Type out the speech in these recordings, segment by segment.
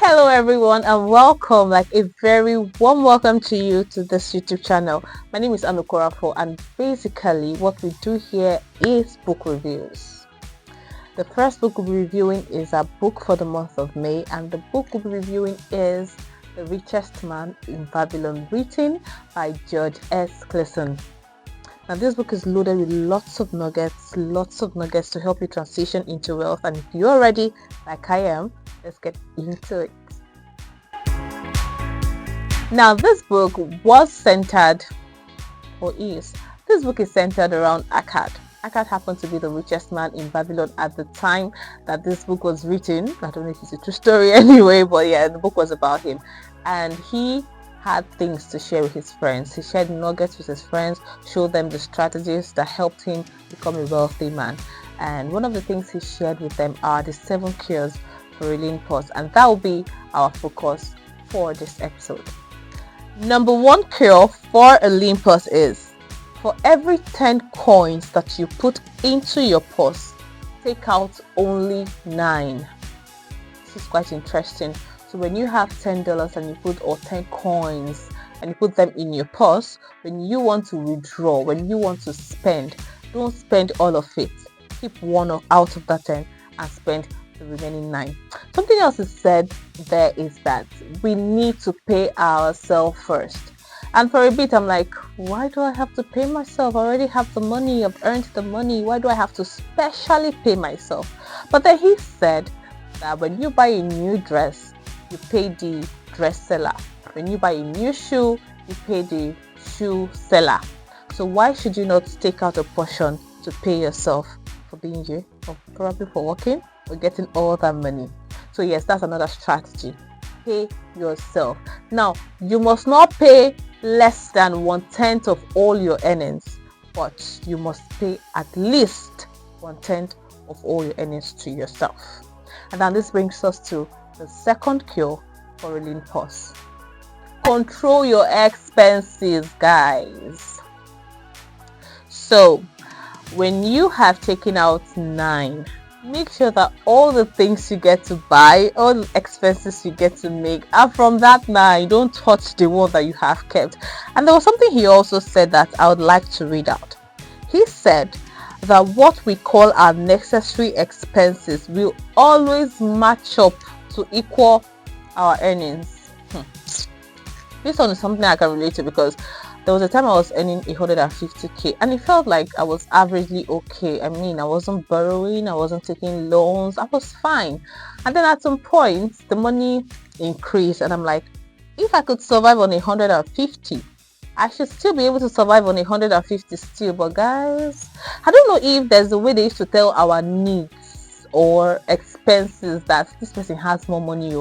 Hello everyone and welcome, like a very warm welcome to you to this YouTube channel. My name is Anukorafo and basically what we do here is book reviews. The first book we'll be reviewing is a book for the month of May, and the book we'll be reviewing is The Richest Man in Babylon, written by George S. Clason. Now this book is loaded with lots of nuggets to help you transition into wealth, and if you're ready like I am, let's get into it. Now this book was centered, or is, this book is centered around Akkad. Akkad happened to be the richest man in Babylon at the time that this book was written. I don't know if it's a true story anyway, but yeah, the book was about him. And he had things to share with his friends. He shared nuggets with his friends, showed them the strategies that helped him become a wealthy man. And one of the things he shared with them are the 7 cures for a lean purse, and that will be our focus for this episode. Number 1 cure for a lean purse is, for every 10 coins that you put into your purse, take out only 9. This is quite interesting. So when you have $10 and you put, or 10 coins and you put them in your purse, when you want to withdraw, when you want to spend, don't spend all of it. Keep one out of that 10 and spend the remaining 9. Something else is said there is that we need to pay ourselves first. And for a bit I'm like, why do I have to pay myself? I already have the money, I've earned the money. Why do I have to specially pay myself? But then he said that when you buy a new dress, you pay the dress seller. When you buy a new shoe, you pay the shoe seller. So why should you not take out a portion to pay yourself for being you, or probably for working, or getting all that money? So yes, that's another strategy. Pay yourself. Now, you must not pay less than 1/10 of all your earnings, but you must pay at least 1/10 of all your earnings to yourself. And then this brings us to the second cure for a lean purse. Control your expenses, guys. So when you have taken out 9, make sure that all the things you get to buy, all the expenses you get to make are from that 9. Don't touch the one that you have kept. And there was something he also said that I would like to read out. He said that what we call our necessary expenses will always match up to equal our earnings. This one is something I can relate to, because there was a time I was earning 150k and it felt like I was averagely okay. I mean, I wasn't borrowing, I wasn't taking loans, I was fine. And then at some point the money increased and I'm like, if I could survive on 150, I should still be able to survive on 150 still. But guys, I don't know if there's a way they used to tell our needs or expenses that this person has more money,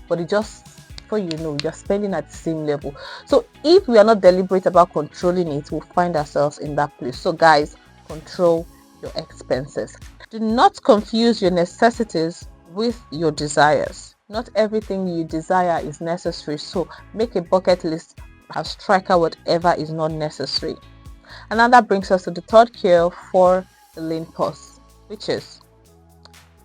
but it just, for you're spending at the same level. So if we are not deliberate about controlling it, we'll find ourselves in that place. So guys, control your expenses. Do not confuse your necessities with your desires. Not everything you desire is necessary, so make a bucket list and strike out whatever is not necessary. And now that brings us to the third cure for the lean purse, which is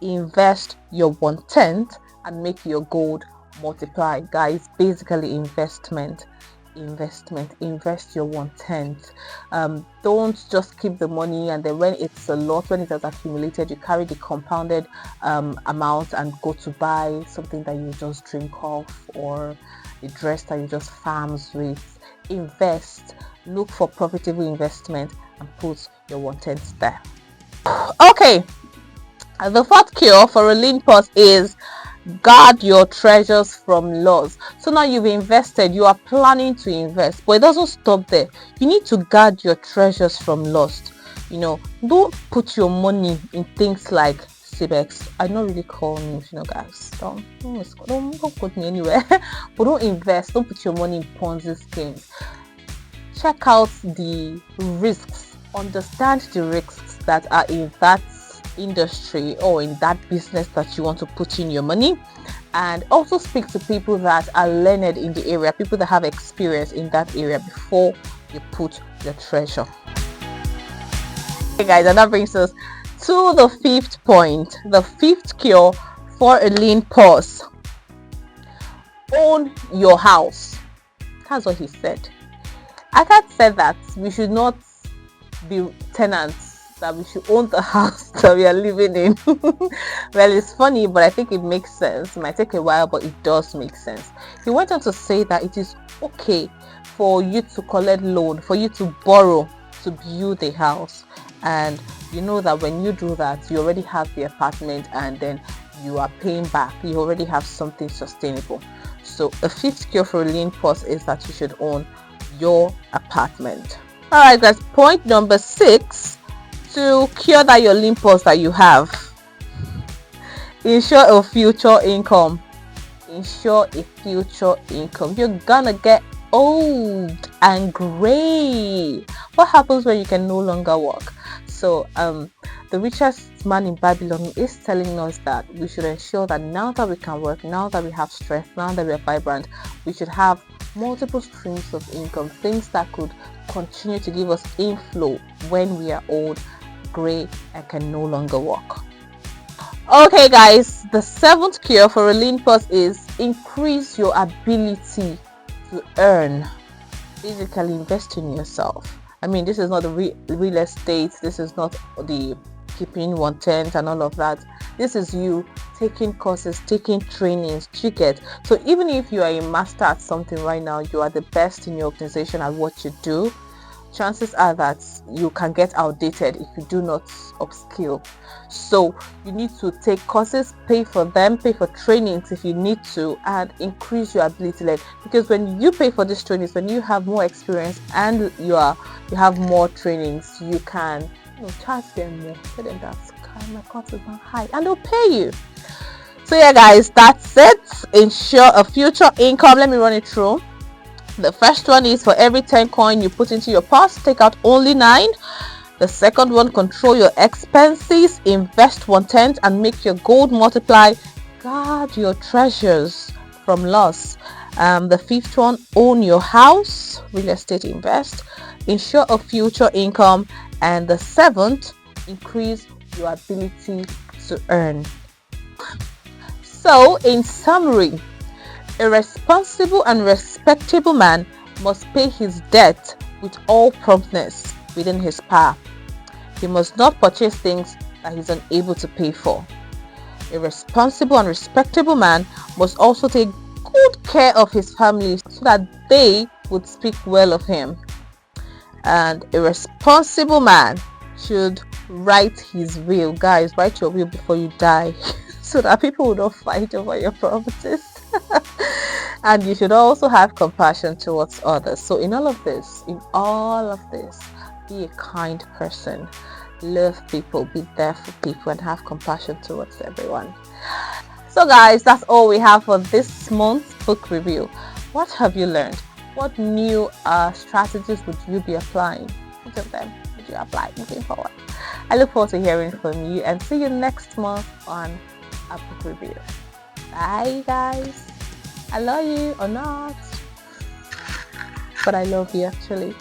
invest your 1/10 and make your gold multiply. Guys, basically investment. Invest your 1/10. Don't just keep the money and then when it's a lot, when it has accumulated, you carry the compounded amount and go to buy something that you just drink off, or a dress that you just farms with. Invest, look for profitable investment and put your 1/10 there. Okay, the fourth cure for a lean purse is guard your treasures from loss. So now you've invested, you are planning to invest, but it doesn't stop there. You need to guard your treasures from loss. Don't put your money in things like Cibex. I don't really call names, guys. Don't put me anywhere. But don't invest. Don't put your money in Ponzi schemes. Check out the risks. Understand the risks that are in that industry or in that business that you want to put in your money, and also speak to people that are learned in the area, people that have experience in that area before you put your treasure. Okay guys, and that brings us to the fifth point, the fifth cure for a lean purse. own your house. That's what he said. Akkad said that we should not be tenants, that we should own the house that we are living in. Well, it's funny, but I think it makes sense. It might take a while, but it does make sense. He went on to say that it is okay for you to collect loan, for you to borrow to build a house, and you know that when you do that, you already have the apartment and then you are paying back. You already have something sustainable. So a fifth cure for a lean pause is that you should own your apartment. All right, guys, point number 6, to cure that your lean pause that you have: ensure a future income. Ensure a future income. You're gonna get old and gray. What happens when you can no longer work? So the richest man in Babylon is telling us that we should ensure that now that we can work, now that we have strength, now that we are vibrant, we should have multiple streams of income, things that could continue to give us inflow when we are old, gray, and can no longer walk. Okay, guys, the 7th cure for a lean pause is increase your ability to earn. Basically, invest in yourself. I mean, this is not the real estate, this is not the keeping 1/10 and all of that. This is you taking courses, taking trainings, tickets. So even if you are a master at something right now, you are the best in your organization at what you do, chances are that you can get outdated if you do not upskill. So you need to take courses, pay for them, pay for trainings if you need to, and increase your ability level. Because when you pay for these trainings, when you have more experience and you have more trainings, you can charge them more. Tell them that my cost is not high, and they'll pay you. So yeah, guys, that's it. Ensure a future income. Let me run it through. The first one is, for every 10 coin you put into your purse, take out only 9. The second one, control your expenses, invest 1/10 and make your gold multiply. Guard your treasures from loss. The fifth one, own your house, real estate invest, ensure a future income. And the 7th, increase your ability to earn. So in summary, a responsible and respectable man must pay his debt with all promptness within his power. He must not purchase things that he is unable to pay for. A responsible and respectable man must also take good care of his family so that they would speak well of him. And a responsible man should write his will. Guys, write your will before you die so that people will not fight over your properties. And you should also have compassion towards others. So in all of this, be a kind person, love people, be there for people, and have compassion towards everyone. So guys, that's all we have for this month's book review. What have you learned? What new strategies would you be applying? Which of them would you apply moving forward? I look forward to hearing from you, and see you next month on a book review. Bye guys. I love you or not, but I love you actually.